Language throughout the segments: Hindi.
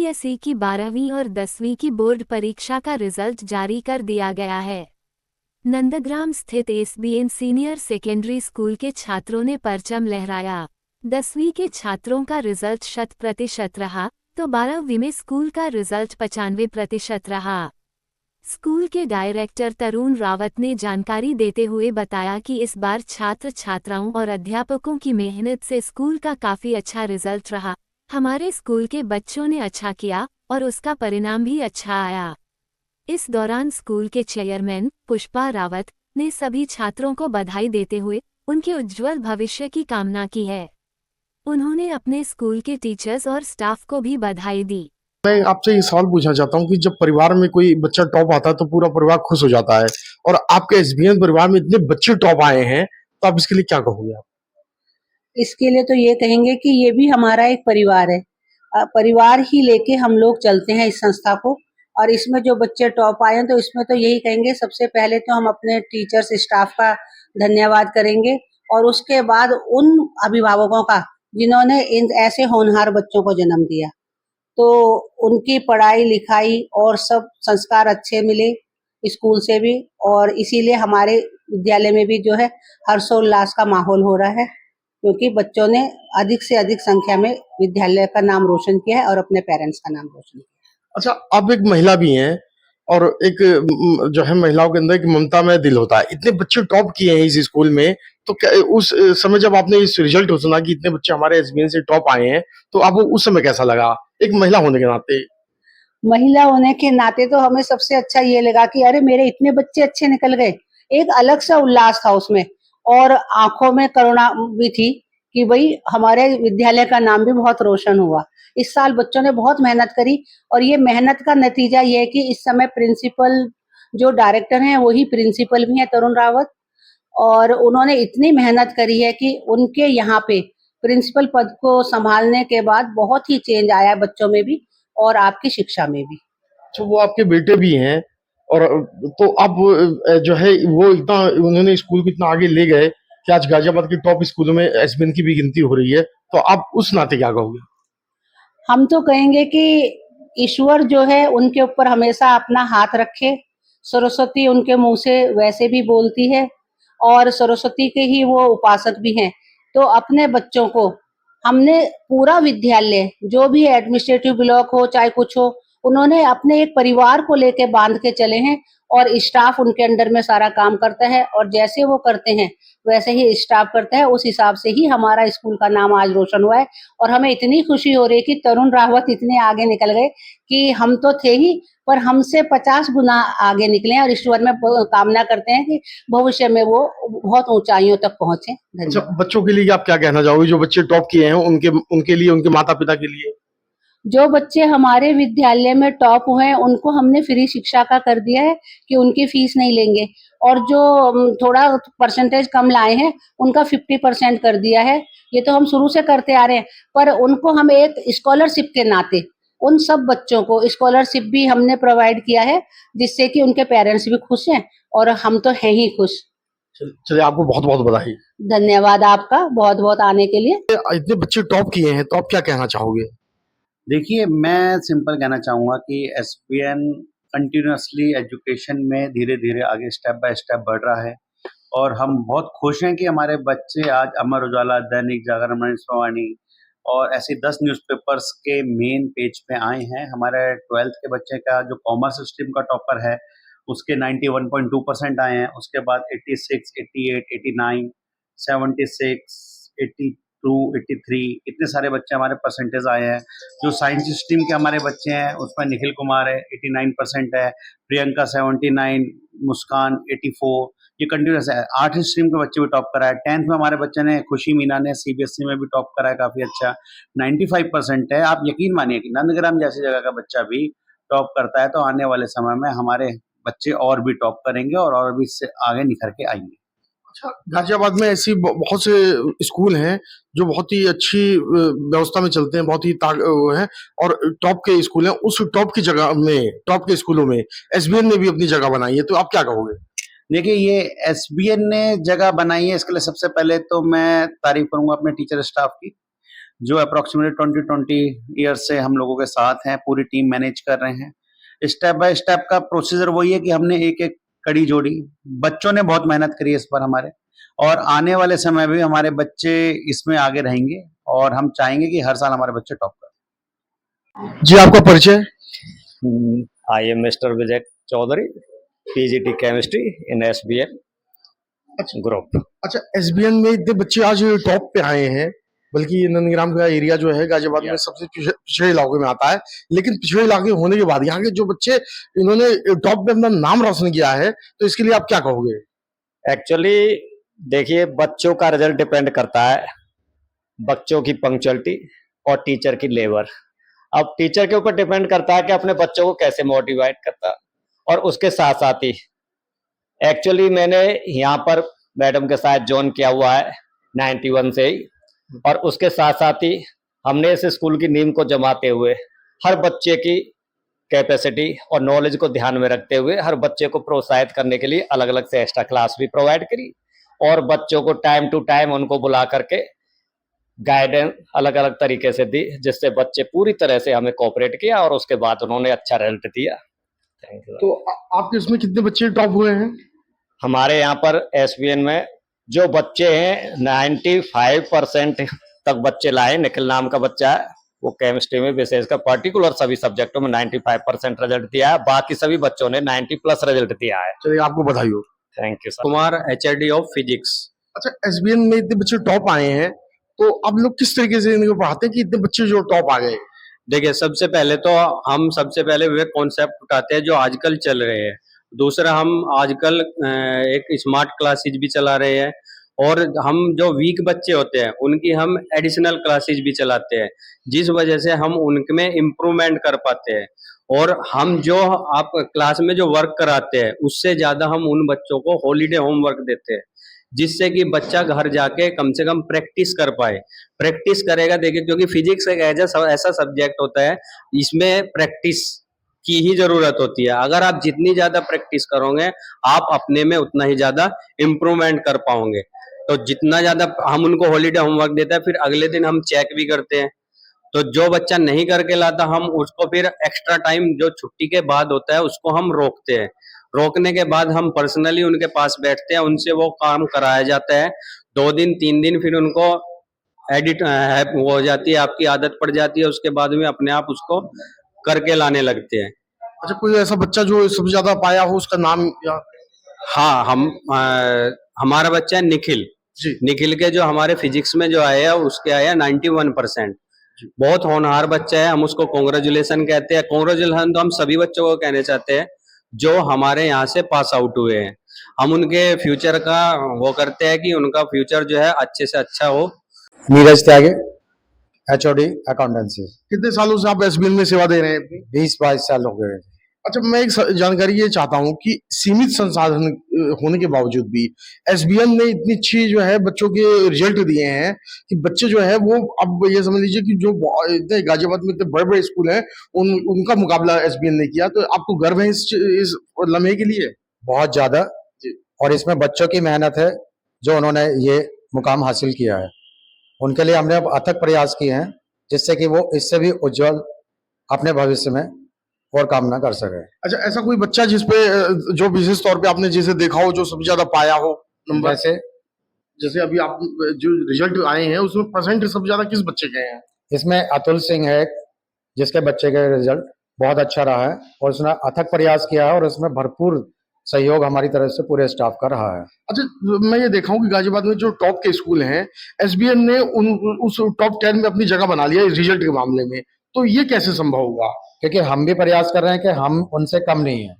सीबीएसई की 12वीं और 10वीं की बोर्ड परीक्षा का रिजल्ट जारी कर दिया गया है। नंदग्राम स्थित एसबीएन सीनियर सेकेंडरी स्कूल के छात्रों ने परचम लहराया। 10वीं के छात्रों का रिजल्ट 100% रहा, तो 12वीं में स्कूल का रिजल्ट 95% रहा। स्कूल के डायरेक्टर तरुण रावत ने जानकारी देते हुए बताया कि इस बार छात्र छात्राओं और अध्यापकों की मेहनत से स्कूल का काफी अच्छा रिजल्ट रहा। हमारे स्कूल के बच्चों ने अच्छा किया और उसका परिणाम भी अच्छा आया। इस दौरान स्कूल के चेयरमैन पुष्पा रावत ने सभी छात्रों को बधाई देते हुए उनके उज्जवल भविष्य की कामना की है। उन्होंने अपने स्कूल के टीचर्स और स्टाफ को भी बधाई दी। मैं आपसे ये सवाल पूछना चाहता हूँ कि जब परिवार में कोई बच्चा टॉप आता है तो पूरा परिवार खुश हो जाता है, और आपके एसबीएन परिवार में इतने बच्चे टॉप आए हैं, तो आप इसके लिए क्या कहोगे आप? इसके लिए तो ये कहेंगे कि ये भी हमारा एक परिवार है। परिवार ही लेके हम लोग चलते हैं इस संस्था को। और इसमें जो बच्चे टॉप आए हैं तो इसमें तो यही कहेंगे, सबसे पहले तो हम अपने टीचर्स स्टाफ का धन्यवाद करेंगे और उसके बाद उन अभिभावकों का जिन्होंने इन ऐसे होनहार बच्चों को जन्म दिया। तो उनकी पढ़ाई लिखाई और सब संस्कार अच्छे मिले स्कूल से भी, और इसीलिए हमारे विद्यालय में भी जो है हर्षोल्लास का माहौल हो रहा है, क्योंकि बच्चों ने अधिक से अधिक संख्या में विद्यालय का नाम रोशन किया है और अपने पेरेंट्स का नाम रोशन किया। अच्छा, आप एक महिला भी हैं, और एक जो है महिलाओं के अंदर एक ममता में दिल होता है। इतने बच्चे टॉप किए हैं इस स्कूल में, तो क्या उस समय जब आपने इस रिजल्ट को सुना कि इतने बच्चे हमारे एसबीएन से टॉप आए हैं, तो आपको उस समय कैसा लगा, एक महिला होने के नाते? महिला होने के नाते तो हमें सबसे अच्छा ये लगा कि अरे मेरे इतने बच्चे अच्छे निकल गए। एक अलग सा उल्लास था उसमें, और आंखों में करुणा भी थी कि भाई हमारे विद्यालय का नाम भी बहुत रोशन हुआ। इस साल बच्चों ने बहुत मेहनत करी, और ये मेहनत का नतीजा ये है कि इस समय प्रिंसिपल जो डायरेक्टर हैं वही प्रिंसिपल भी हैं, तरुण रावत। और उन्होंने इतनी मेहनत करी है कि उनके यहाँ पे प्रिंसिपल पद को संभालने के बाद बहुत ही चेंज आया है बच्चों में भी और आपकी शिक्षा में भी। तो वो आपके बेटे भी हैं, और तो अब जो है वो इतना उन्होंने स्कूल को इतना आगे ले गए कि आज गाजियाबाद के टॉप स्कूलों में एसबीएन की भी गिनती हो रही है, तो आप उस नाते क्या कहोगे? हम तो कहेंगे कि ईश्वर जो है उनके ऊपर हमेशा अपना हाथ रखे। सरस्वती उनके मुंह से वैसे भी बोलती है, और सरस्वती के ही वो उपासक भी हैं। तो अपने बच्चों को हमने पूरा विद्यालय जो भी एडमिनिस्ट्रेटिव ब्लॉक हो चाहे कुछ हो, उन्होंने अपने एक परिवार को लेके बांध के चले हैं, और स्टाफ उनके अंडर में सारा काम करता है, और जैसे वो करते हैं वैसे ही स्टाफ करता है। उस हिसाब से ही हमारा स्कूल का नाम आज रोशन हुआ है, और हमें इतनी खुशी हो रही है कि तरुण रावत इतने आगे निकल गए कि हम तो थे ही, पर हमसे 50 गुना आगे निकले, और ईश्वर में कामना करते हैं कि भविष्य में वो बहुत ऊंचाइयों तक पहुंचे। अच्छा, धन्यवाद। बच्चों के लिए आप क्या कहना चाहोगे जो बच्चे टॉप किए हैं, उनके उनके लिए, उनके माता पिता के लिए? जो बच्चे हमारे विद्यालय में टॉप हुए हैं उनको हमने फ्री शिक्षा का कर दिया है कि उनकी फीस नहीं लेंगे, और जो थोड़ा परसेंटेज कम लाए हैं उनका 50% कर दिया है। ये तो हम शुरू से करते आ रहे हैं, पर उनको हम एक स्कॉलरशिप के नाते उन सब बच्चों को स्कॉलरशिप भी हमने प्रोवाइड किया है, जिससे कि उनके पेरेंट्स भी खुश हैं और हम तो हैं ही खुश। चलिए, आपको बहुत बहुत बधाई। धन्यवाद आपका बहुत बहुत आने के लिए। इतने बच्चे टॉप किए हैं, तो आप क्या कहना चाहोगे? देखिए, मैं सिंपल कहना चाहूँगा कि एसपीएन कंटिन्यूअसली एजुकेशन में धीरे-धीरे आगे स्टेप बाय स्टेप बढ़ रहा है, और हम बहुत खुश हैं कि हमारे बच्चे आज अमर उजाला, दैनिक जागरण, मनीषवाणी और ऐसे 10 न्यूज़पेपर्स के मेन पेज पे आए हैं। हमारे 12th के बच्चे का जो कॉमर्स स्ट्रीम का टॉपर है, उसके 91.2% आए हैं। उसके बाद 86, 88, 89, 76, 82, 83 इतने सारे बच्चे हमारे परसेंटेज आए हैं। जो साइंस स्ट्रीम के हमारे बच्चे हैं उसमें निखिल कुमार है, 89% है, प्रियंका 79, मुस्कान 84, ये कंटिन्यूस है। 8 स्ट्रीम के बच्चे भी टॉप करा है। 10th में हमारे बच्चे ने, खुशी मीना ने सीबीएसई में भी टॉप करा है, काफ़ी अच्छा 95% है। आप यकीन मानिए कि नंदग्राम जैसी जगह का बच्चा भी टॉप करता है, तो आने वाले समय में हमारे बच्चे और भी टॉप करेंगे और भी इससे आगे निखर के आएंगे। अच्छा, गाजियाबाद में ऐसी बहुत से स्कूल हैं जो बहुत ही अच्छी व्यवस्था में चलते हैं, बहुत ही वो हैं, और टॉप के स्कूल हैं। उस टॉप की जगह में, टॉप के स्कूलों में एसबीएन ने भी अपनी जगह बनाई है, तो आप क्या कहोगे? देखिए, ये एसबीएन ने जगह बनाई है, इसके लिए सबसे पहले तो मैं तारीफ करूंगा अपने टीचर स्टाफ की, जो अप्रोक्सीमेटली 20 ईयर्स से हम लोगों के साथ हैं, पूरी टीम मैनेज कर रहे हैं। स्टेप बाय स्टेप का प्रोसीजर वही है कि हमने एक-एक कड़ी जोड़ी। बच्चों ने बहुत मेहनत करी है इस पर हमारे, और आने वाले समय में भी हमारे बच्चे इसमें आगे रहेंगे और हम चाहेंगे कि हर साल हमारे बच्चे टॉप करें। जी आपका परिचय? I am Mr. Vijay Chaudhary, PGT Chemistry in SBN Group. अच्छा, एसबीएन में इतने बच्चे आज टॉप पे आए हैं, बल्कि ये नंदग्राम का एरिया जो है गाजियाबाद में सबसे पिछड़े इलाके में आता है, लेकिन पिछड़े इलाके होने के बाद यहाँ के जो बच्चे इन्होंने टॉप पे अपना नाम रोशन किया है, तो इसके लिए आप क्या कहोगे? एक्चुअली देखिए, बच्चों का रिजल्ट डिपेंड करता है बच्चों की पंक्चुअलिटी और टीचर की लेबर। अब टीचर के ऊपर डिपेंड करता है कि अपने बच्चों को कैसे मोटिवेट करता है, और उसके साथ साथ ही एक्चुअली मैंने यहाँ पर मैडम के साथ ज्वाइन किया हुआ है 91 से ही, और उसके साथ साथ ही हमने इस स्कूल की नींव को जमाते हुए हर बच्चे की कैपेसिटी और नॉलेज को ध्यान में रखते हुए हर बच्चे को प्रोत्साहित करने के लिए अलग अलग से एक्स्ट्रा क्लास भी प्रोवाइड करी, और बच्चों को टाइम टू टाइम उनको बुला करके गाइडेंस अलग अलग तरीके से दी, जिससे बच्चे पूरी तरह से हमें कोऑपरेट किया और उसके बाद उन्होंने अच्छा रिजल्ट दिया। Thank you. तो आपके इसमें कितने बच्चे टॉप हुए हैं? हमारे यहाँ पर एसबीएन में जो बच्चे हैं 95% तक बच्चे लाए। निखिल नाम का बच्चा है, वो केमिस्ट्री में विशेषकर पर्टिकुलर सभी सब्जेक्टों में 95% रिजल्ट दिया है। बाकी सभी बच्चों ने 90+ रिजल्ट दिया है। चलिए, आपको बधाई हो। Thank you sir. Kumar HRD of physics. अच्छा, एसबीएन में इतने बच्चे टॉप आए हैं, तो आप लोग किस तरीके से इनको पढ़ाते हैं कि इतने बच्चे जो टॉप आ गए? देखिए, सबसे पहले तो हम सबसे पहले वे कॉन्सेप्ट उठाते हैं जो आजकल चल रहे हैं। दूसरा, हम आजकल एक स्मार्ट क्लासेज भी चला रहे हैं, और हम जो वीक बच्चे होते हैं उनकी हम एडिशनल क्लासेज भी चलाते हैं, जिस वजह से हम उनमें इम्प्रूवमेंट कर पाते हैं। और हम जो आप क्लास में जो वर्क कराते हैं उससे ज़्यादा हम उन बच्चों को हॉलीडे होमवर्क देते हैं, जिससे कि बच्चा घर जाके कम से कम प्रैक्टिस कर पाए। प्रैक्टिस करेगा, देखिए, क्योंकि फिजिक्स एक ऐसा सब्जेक्ट होता है, इसमें प्रैक्टिस की ही जरूरत होती है। अगर आप जितनी ज्यादा प्रैक्टिस करोगे, आप अपने में उतना ही ज्यादा इम्प्रूवमेंट कर पाओगे। तो जितना ज्यादा हम उनको हॉलीडे होमवर्क देते हैं, फिर अगले दिन हम चेक भी करते हैं। तो जो बच्चा नहीं करके लाता, हम उसको फिर एक्स्ट्रा टाइम जो छुट्टी के बाद होता है उसको हम रोकते हैं। रोकने के बाद हम पर्सनली उनके पास बैठते हैं, उनसे वो काम कराया जाता है 2 दिन 3 दिन, फिर उनको एडिट वो हो जाती है, आपकी आदत पड़ जाती है, उसके बाद में अपने आप उसको करके लाने लगते हैं। अच्छा, कोई ऐसा बच्चा जो सबसे ज्यादा पाया हो, उसका नाम या? हाँ, हमारा बच्चा है निखिल जी। निखिल के जो हमारे फिजिक्स में जो आए हैं उसके आया 91%। बहुत होनहार बच्चा है, हम उसको कांग्रेचुलेशन कहते हैं। कांग्रेचुलेशन तो हम सभी बच्चों को कहने चाहते हैं जो हमारे यहाँ से पास आउट हुए हैं। हम उनके फ्यूचर का वो करते हैं कि उनका फ्यूचर जो है अच्छे से अच्छा हो। नीरज त्यागे, HOD अकाउंटेंसी। कितने सालों से आप एसबीएन में सेवा दे रहे हैं अपनी? 20-22 साल हो गए। अच्छा, मैं एक जानकारी ये चाहता हूँ कि सीमित संसाधन होने के बावजूद भी एसबीएन ने इतनी अच्छी जो है बच्चों के रिजल्ट दिए हैं कि बच्चे जो है वो, अब ये समझ लीजिए कि जो इतने गाजियाबाद में इतने बड़े बड़े स्कूल हैं उनका मुकाबला एसबीएन ने किया। तो आपको गर्व है इस लम्हे के लिए? बहुत ज्यादा, और इसमें बच्चों की मेहनत है जो उन्होंने ये मुकाम हासिल किया है। उनके लिए हमने अब अथक प्रयास किए हैं, जिससे कि वो इससे भी उज्जवल अपने भविष्य में और कामना कर सके। अच्छा, ऐसा कोई बच्चा जिसपे जो विशेष तौर पे आपने जिसे देखा हो, जो सबसे ज्यादा पाया हो नंबर? जैसे अभी आप जो रिजल्ट आए हैं उसमें परसेंट सबसे ज्यादा किस बच्चे के हैं? इसमें अतुल सिंह है, जिसके बच्चे का रिजल्ट बहुत अच्छा रहा है, और उसने अथक प्रयास किया है, और उसमें भरपूर सहयोग हमारी तरफ से पूरे स्टाफ का रहा है। अच्छा, मैं ये देखा हूँ कि गाजियाबाद में जो टॉप के स्कूल हैं, एसबीएन ने उस टॉप 10 में अपनी जगह बना लिया इस रिजल्ट के मामले में, तो ये कैसे संभव हुआ? क्योंकि हम भी प्रयास कर रहे हैं कि हम उनसे कम नहीं है,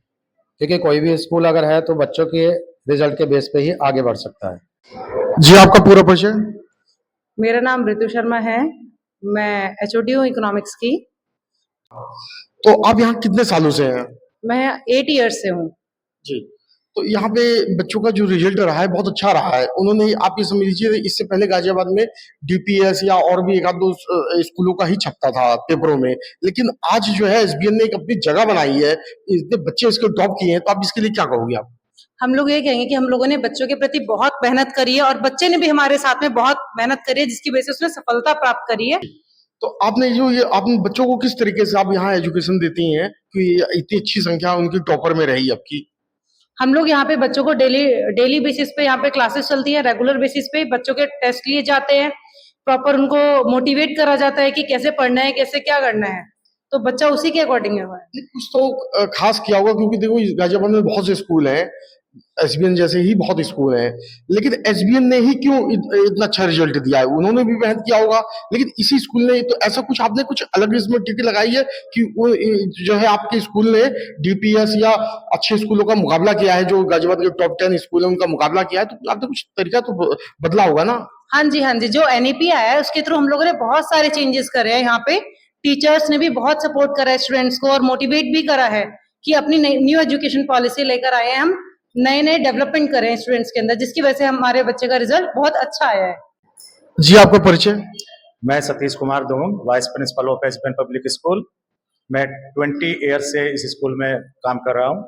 क्योंकि कोई भी स्कूल अगर है तो बच्चों के रिजल्ट के बेस पे ही आगे बढ़ सकता है। जी, आपका पूरा परिचय? मेरा नाम ऋतु शर्मा है, मैं HOD हूँ इकोनॉमिक्स की। तो आप यहाँ कितने सालों से हैं? मैं 8 ईयर्स से हूँ। जी। तो यहाँ पे बच्चों का जो रिजल्ट रहा है बहुत अच्छा रहा है। उन्होंने, आप ये समझ लीजिए, इससे पहले गाजियाबाद में डीपीएस या और भी एक आध दो स्कूलों का ही छपता था पेपरों में, लेकिन आज जो है एसबीएन ने एक अपनी जगह बनाई है, इतने बच्चे इसके टॉप किए हैं, तो आप इसके लिए क्या कहोगे? आप हम लोग ये कहेंगे कि हम लोगों ने बच्चों के प्रति बहुत मेहनत करी है और बच्चे ने भी हमारे साथ में बहुत मेहनत करी है, जिसकी वजह से उसने सफलता प्राप्त करी है। तो आपने जो ये आपने बच्चों को किस तरीके से आप यहाँ एजुकेशन देती हैं कि इतनी अच्छी संख्या उनकी टॉपर में रही आपकी? हम लोग यहाँ पे बच्चों को डेली बेसिस पे यहाँ पे क्लासेस चलती है, रेगुलर बेसिस पे बच्चों के टेस्ट लिए जाते हैं, प्रॉपर उनको मोटिवेट करा जाता है कि कैसे पढ़ना है, कैसे क्या करना है, तो बच्चा उसी के अकॉर्डिंग हुआ है। कुछ तो खास किया होगा क्योंकि देखो इस गाजियाबाद में बहुत से स्कूल हैं, एसबीएन जैसे ही बहुत स्कूल हैं, लेकिन एसबीएन ने ही क्यों इतना अच्छा रिजल्ट दिया है? उन्होंने भी मेहनत किया होगा, लेकिन इसी स्कूल ने तो ऐसा कुछ आपने कुछ अलग इसमें टिक लगाई है कि वो जो है आपके स्कूल ने डीपीएस या अच्छे स्कूलों का मुकाबला किया है, जो गाजियाबाद के टॉप 10 स्कूल है उनका मुकाबला किया है, तो आपने कुछ तरीका तो बदला होगा ना? हाँ जी, हाँ जी, जो एनईपी आया है उसके थ्रू हम लोगों ने बहुत सारे चेंजेस करे हैं। यहाँ पे टीचर्स ने भी बहुत सपोर्ट करा है स्टूडेंट्स को और मोटिवेट भी करा है कि अपनी न्यू एजुकेशन पॉलिसी लेकर आए हैं, हम नए नए डेवलपमेंट कर रहे हैं स्टूडेंट्स के अंदर, जिसकी वजह से हमारे बच्चे का रिजल्ट बहुत अच्छा आया है। जी, आपका परिचय? मैं Satish Kumar Dong, vice principal of SBN public school. मैं 20 ईयर से इस स्कूल में काम कर रहा हूँ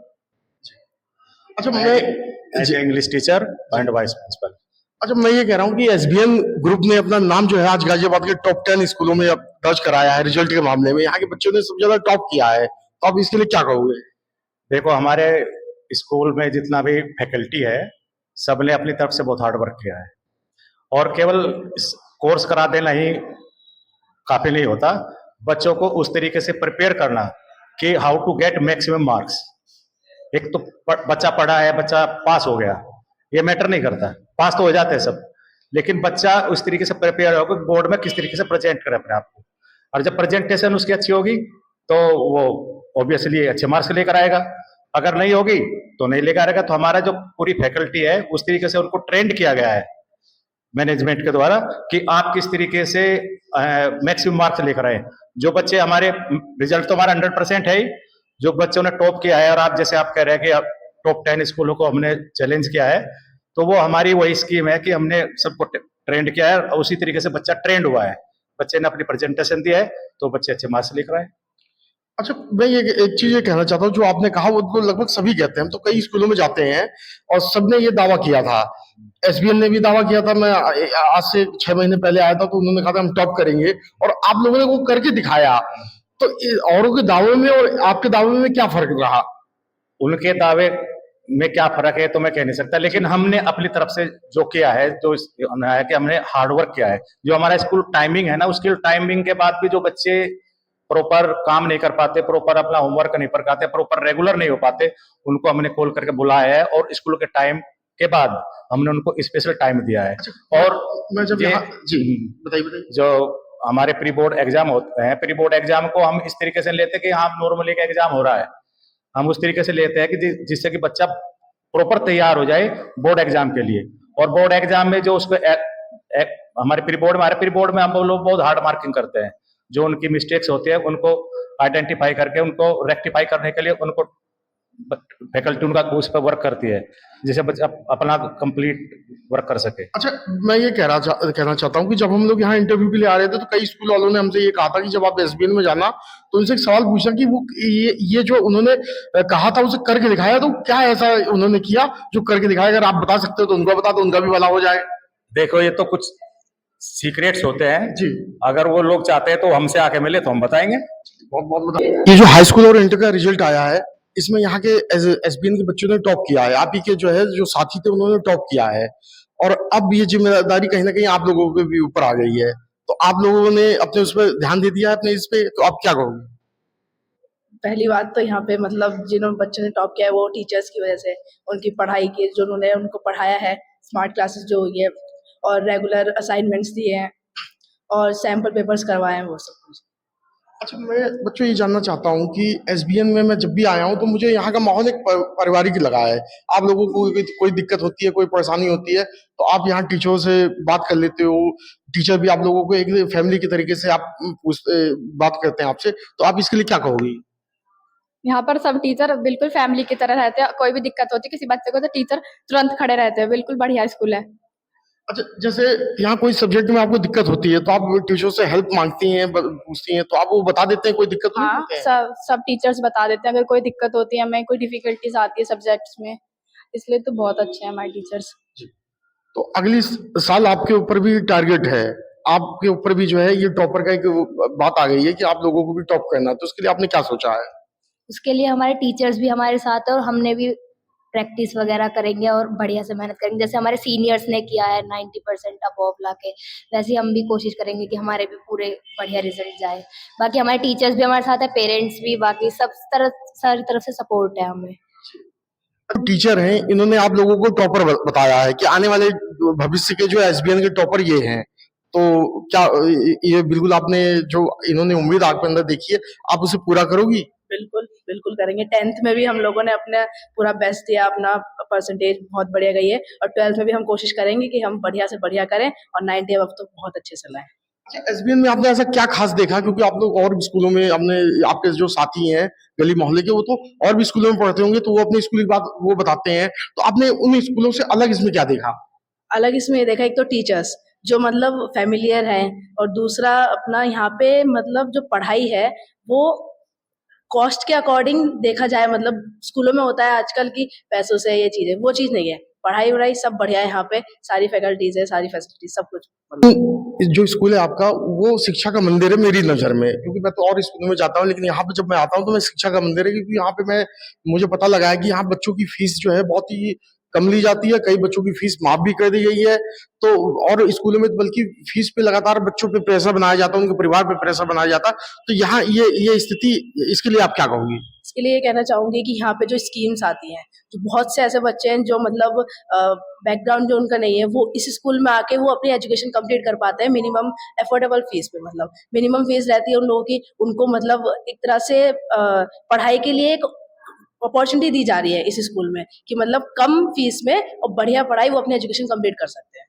अच्छा, मैं as a English teacher and vice principal. अच्छा, मैं ये कह रहा हूँ कि एसबीएन ग्रुप ने अपना नाम जो है आज गाजियाबाद के टॉप 10 स्कूलों में अब दर्ज कराया है रिजल्ट के मामले में। यहाँ के बच्चों ने सबसे ज्यादा टॉप किया है, तो आप इसके लिए क्या कहोगे? देखो, हमारे स्कूल में जितना भी फैकल्टी है सबने अपनी तरफ से बहुत हार्ड वर्क किया है, और केवल कोर्स करा देना ही काफी नहीं होता, बच्चों को उस तरीके से प्रिपेयर करना कि how to get maximum marks. एक तो बच्चा पढ़ा है, बच्चा पास हो गया, ये मैटर नहीं करता, पास तो हो जाते हैं सब, लेकिन बच्चा उस तरीके से प्रिपेयर होगा बोर्ड में किस तरीके से प्रेजेंट करे अपने आप को, और जब प्रेजेंटेशन उसकी अच्छी होगी तो वो ऑब्वियसली अच्छे मार्क्स लेकर आएगा, अगर नहीं होगी तो नहीं लेकर आएगा। तो हमारा जो पूरी फैकल्टी है उस तरीके से उनको ट्रेंड किया गया है मैनेजमेंट के द्वारा कि आप किस तरीके से मैक्सिमम मार्क्स लेकर आए। जो बच्चे हमारे, रिजल्ट तो हमारा 100% है ही, जो बच्चों ने टॉप किया है, और आप जैसे आप कह रहे हैं कि टॉप 10 स्कूलों को हमने चैलेंज किया है, तो वो हमारी वही स्कीम है कि हमने सबको ट्रेंड किया है और उसी तरीके से बच्चा ट्रेंड हुआ है, बच्चे ने अपनी प्रेजेंटेशन दिया है तो बच्चे अच्छे मार्क्स लेकर आए। अच्छा, मैं ये एक चीज ये कहना चाहता हूँ, जो आपने कहा वो तो लगभग सभी कहते हैं, हम तो कई स्कूलों में जाते हैं और सबने ये दावा किया था, एसबीएन ने भी दावा किया था, मैं आज से 6 महीने पहले आया था तो उन्होंने कहा था हम टॉप करेंगे, और आप लोगों ने वो करके दिखाया। तो औरों के दावे में और आपके दावे में क्या फर्क रहा? उनके दावे में क्या फर्क है तो मैं कह नहीं सकता, लेकिन हमने अपनी तरफ से जो किया है, जो है कि हमने हार्डवर्क किया है। जो हमारा स्कूल टाइमिंग है ना, उसकी टाइमिंग के बाद भी जो बच्चे प्रॉपर काम नहीं कर पाते, प्रॉपर अपना होमवर्क नहीं कर पाते, प्रॉपर रेगुलर नहीं हो पाते, उनको हमने कॉल करके बुलाया है और स्कूल के टाइम के बाद हमने उनको स्पेशल टाइम दिया है। और मैं जब जी बताइए। जो हमारे प्री बोर्ड एग्जाम होते हैं, प्री बोर्ड एग्जाम को हम इस तरीके से लेते हैं कि हाँ नॉर्मली का एग्जाम हो रहा है, हम उस तरीके से लेते हैं कि जिससे कि बच्चा प्रॉपर तैयार हो जाए बोर्ड एग्जाम के लिए। और बोर्ड एग्जाम में जो उसको हमारे प्री बोर्ड में हम लोग बहुत हार्ड मार्किंग करते हैं, जो उनकी मिस्टेक्स होती है उनको आइडेंटिफाई करके उनको रेक्टिफाई करने के लिए उनको फैकल्टी उनका उस पर वर्क करती है, जिससे बच्चा अपना कंप्लीट वर्क कर सके। अच्छा, मैं ये कहना चाहता हूँ कि जब हम लोग यहाँ इंटरव्यू के लिए आ रहे थे तो कई स्कूल वालों ने हमसे ये कहा था कि जब आप एसबीएन में जाना तो उनसे एक सवाल पूछना कि वो ये जो उन्होंने कहा था उसे करके दिखाया, तो क्या ऐसा उन्होंने किया जो करके दिखाया? अगर आप बता सकते हो तो उनको बता दो, उनका भी भला हो जाए। देखो, ये तो कुछ सीक्रेट्स होते हैं जी, अगर वो लोग चाहते हैं तो हमसे आके मिले तो हम बताएंगे। बहुत बहुत ये जो हाई स्कूल और इंटर का रिजल्ट आया है, इसमें यहाँ के एसबीएन के बच्चों ने टॉप किया है, आप ही के जो है जो साथी थे उन्होंने टॉप किया है, और अब ये जिम्मेदारी कहीं ना कहीं आप लोगों के भी ऊपर आ गई है, तो आप लोगों ने अपने उस पर ध्यान दे दिया है अपने इस पे, तो आप क्या कहोगे? पहली बात तो यहाँ पे मतलब जिन्होंने बच्चों ने टॉप किया है वो टीचर्स की वजह से, उनकी पढ़ाई की, जो उन्होंने उनको पढ़ाया है, स्मार्ट क्लासेस जो हुई है और रेगुलर असाइनमेंट्स दिए हैं और सैम्पल पेपर्स करवाए हैं, वो सब कुछ। अच्छा, मैं बच्चों ये जानना चाहता हूँ कि एसबीएन में मैं जब भी आया हूँ तो मुझे यहाँ का माहौल एक पारिवारिक लगा है। आप लोगों को कोई दिक्कत होती है, कोई परेशानी होती है तो आप यहाँ टीचरों से बात कर लेते हो, टीचर भी आप लोगों को एक फैमिली के तरीके से आप बात करते हैं आपसे, तो आप इसके लिए क्या कहोगी? यहाँ पर सब टीचर बिल्कुल फैमिली की तरह रहते हैं, कोई भी दिक्कत होती है किसी बच्चे को तो टीचर तुरंत खड़े रहते हैं, बिल्कुल बढ़िया स्कूल है। अच्छा, जैसे यहाँ कोई सब्जेक्ट में आपको दिक्कत होती है तो आप टीचर से हेल्प मांगती हैं, पूछती हैं, तो आप वो बता देते हैं कोई दिक्कत हाँ, सब टीचर्स बता देते हैं अगर कोई दिक्कत होती है, हमें कोई डिफिकल्टीज आती है सब्जेक्ट्स में इसलिए तो बहुत अच्छे हैं हमारे टीचर्स। तो अगली साल आपके ऊपर भी टारगेट है, आपके ऊपर भी जो है ये टॉपर का एक बात आ गई है कि आप लोगों को भी टॉप करना है, तो उसके लिए आपने क्या सोचा है? उसके लिए हमारे टीचर्स भी हमारे साथ है और हमने भी प्रैक्टिस वगैरह करेंगे और बढ़िया से मेहनत करेंगे। जैसे हमारे सीनियर्स ने किया है 90% अबव लाके, वैसे ही हम भी कोशिश करेंगे कि हमारे भी पूरे बढ़िया रिजल्ट जाए। बाकी हमारे टीचर्स भी हमारे साथ है, पेरेंट्स भी, बाकी सब सारी तरफ से सपोर्ट है हमें। टीचर हैं, इन्होंने आप लोगों को टॉपर बताया है कि आने वाले भविष्य के जो एसबीएन के टॉपर ये हैं, तो क्या ये बिल्कुल आपने जो इन्होंने उम्मीद आपके अंदर देखी है, आप उसे पूरा करोगी? बिल्कुल, बिल्कुल करेंगे। 10th में भी हम लोगों ने अपना पूरा बेस्ट दिया, अपना परसेंटेज बहुत बढ़िया गई है और 12th में भी हम कोशिश करेंगे कि हम बढ़िया से बढ़िया करें और 90 अबव तो बहुत अच्छे से लाएं। एसबीएन में आपने ऐसा क्या खास देखा, क्योंकि आप लोग और भी स्कूलों में अपने आपके जो साथी हैं गली मोहल्ले के, वो तो और भी स्कूलों में पढ़ते होंगे, तो वो अपनी स्कूल की बात वो बताते हैं, तो आपने उन स्कूलों से अलग इसमें क्या देखा? अलग इसमें ये देखा, एक तो टीचर्स जो मतलब फैमिलियर हैं और दूसरा अपना यहाँ पे मतलब जो पढ़ाई है वो कॉस्ट के अकॉर्डिंग देखा जाए, मतलब स्कूलों में होता है आजकल की पैसों से ये चीजें, वो चीज नहीं है। पढ़ाई वढ़ाई सब बढ़िया है यहाँ पे, सारी फैकल्टीज है, सारी फैसिलिटीज सब कुछ। जो स्कूल है आपका वो शिक्षा का मंदिर है मेरी नजर में, क्योंकि मैं तो और स्कूलों में जाता हूँ, लेकिन यहाँ पे जब मैं आता हूँ तो मैं शिक्षा का मंदिर है, क्योंकि यहाँ पे मुझे पता लगा है कि यहाँ बच्चों की फीस जो है बहुत ही कम ली जाती है, कई बच्चों की फीस माफ भी कर दी गई है। तो और स्कूलों में तो बल्कि फीस पे लगातार बच्चों पे प्रेशर बनाया जाता है, उनके परिवार पे प्रेशर बनाया जाता है, तो यहाँ ये स्थिति, इसके लिए आप क्या कहोगी? इसके लिए ये कहना चाहूंगी कि यहाँ पे जो स्कीम्स आती हैं, जो बहुत से ऐसे बच्चे हैं जो मतलब बैकग्राउंड जो उनका नहीं है, वो इस स्कूल में आके वो अपनी एजुकेशन कंप्लीट कर पाते हैं मिनिमम अफोर्डेबल फीस पे। मतलब मिनिमम फीस रहती है उन लोगों की, उनको मतलब एक तरह से पढ़ाई के लिए एक अपॉर्चुनिटी दी जा रही है इस स्कूल में कि मतलब कम फीस में और बढ़िया पढ़ाई वो अपनी एजुकेशन कंप्लीट कर सकते हैं।